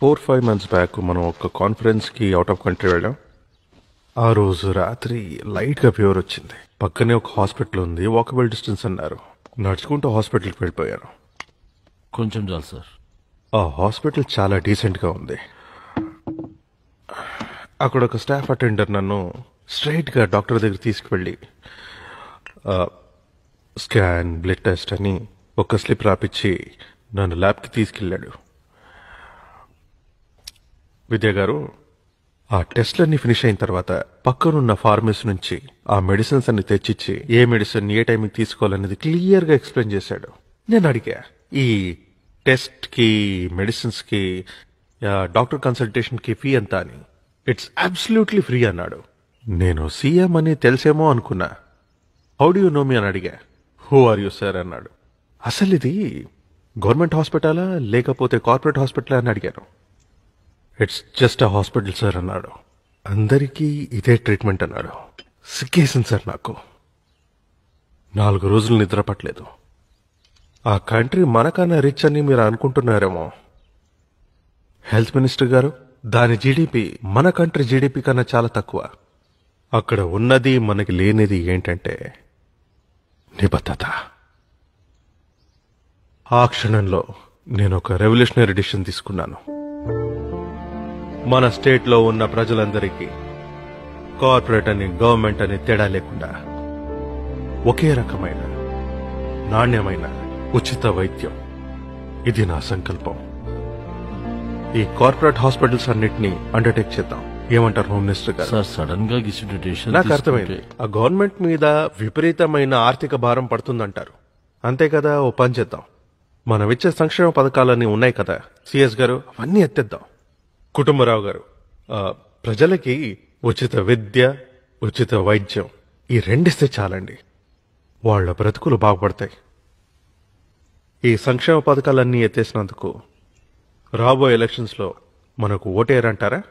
4-5 months back మనం ఒక కాన్ఫరెన్స్కి out of country వెళ్ళాం. ఆ రోజు రాత్రి లైట్గా ఫీవర్ వచ్చింది. పక్కనే ఒక హాస్పిటల్ ఉంది, వాకబుల్ డిస్టెన్స్ అన్నారు. నడుచుకుంటూ హాస్పిటల్కి వెళ్ళిపోయాను. కొంచెం చాలు సార్. ఆ హాస్పిటల్ చాలా డీసెంట్గా ఉంది. అక్కడ ఒక స్టాఫ్ అటెండర్ నన్ను స్ట్రైట్గా డాక్టర్ దగ్గర తీసుకువెళ్ళి స్కాన్, బ్లడ్ టెస్ట్ అని ఒక స్లిప్ రాపిచ్చి నన్ను ల్యాబ్కి తీసుకెళ్ళాడు. విద్య గారు, ఆ టెస్ట్లన్నీ ఫినిష్ అయిన తర్వాత పక్కనున్న ఫార్మసీ నుంచి ఆ మెడిసిన్స్ అన్ని తెచ్చిచ్చి ఏ మెడిసిన్ ఏ టైంకి తీసుకోవాలనేది క్లియర్గా ఎక్స్ప్లెయిన్ చేశాడు. నేను అడిగా, ఈ టెస్ట్కి, మెడిసిన్స్కి, డాక్టర్ కన్సల్టేషన్కి ఫీ ఎంత అని. ఇట్స్ అబ్సల్యూట్లీ ఫ్రీ అన్నాడు. నేను సీఎం అని తెలిసేమో అనుకున్నా. హౌ డు యూ నో మీ అని అడిగా. హూ ఆర్ యూ సార్ అన్నాడు. అసలు ఇది గవర్నమెంట్ హాస్పిటలా లేకపోతే కార్పొరేట్ హాస్పిటలా అని అడిగాను. It's just a hospital sir అన్నాడు. అందరికీ ఇదే ట్రీట్మెంట్ అన్నాడు. సిక్కేసింది సార్ నాకు. 4 రోజులు నిద్ర పట్టలేదు. ఆ కంట్రీ మనకన్నా రిచ్ అని మీరు అనుకుంటున్నారేమో. హెల్త్ మినిస్టర్ గారు, దాని జీడిపి మన కంట్రీ జీడిపి కన్నా చాలా తక్కువ. అక్కడ ఉన్నది మనకి లేనిది ఏంటంటే నిబద్ధత. ఆ క్షణంలో నేను ఒక రెవల్యూషనరీ డిసిషన్ తీసుకున్నాను. మన స్టేట్లో ఉన్న ప్రజలందరికీ కార్పొరేట్ అని, గవర్నమెంట్ అని తేడా లేకుండా ఒకే రకమైన నాణ్యమైన ఉచిత వైద్యం, ఇది నా సంకల్పం. ఈ కార్పొరేట్ హాస్పిటల్స్ అన్నిటినీ అండర్టేక్ చేద్దాం. ఏమంటారు హోమ్ మినిస్టర్ గారు? సార్, సడన్ గా నాకు అర్థమైంది. ఆ గవర్నమెంట్ మీద విపరీతమైన ఆర్థిక భారం పడుతుందంటారు. అంతే కదా, ఓ పని చేద్దాం. మనం ఇచ్చే సంక్షేమ పథకాలన్నీ ఉన్నాయి కదా సిఎస్ గారు, అవన్నీ ఎత్తేద్దాం. కుటుంబరావు గారు, ప్రజలకి ఉచిత విద్య, ఉచిత వైద్యం, ఈ రెండిస్తే చాలండి. వాళ్ళ బ్రతుకులు బాగుపడతాయి. ఈ సంక్షేమ పథకాలన్నీ ఎత్తేసినందుకు రాబోయే ఎలక్షన్స్లో మనకు ఓటేయరంటారా?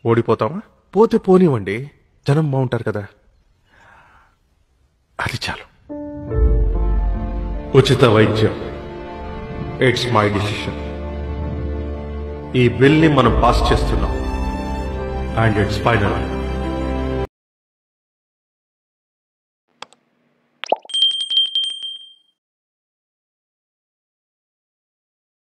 ఓడిపోతామా? పోతే పోనివ్వండి, జనం బాగుంటారు కదా, అది చాలు. ఉచిత వైద్యం, ఇట్స్ మై డిసిషన్. ఈ బిల్ని మనం పాస్ చేస్తున్నాం, అండ్ ఇట్స్ ఫైనల్.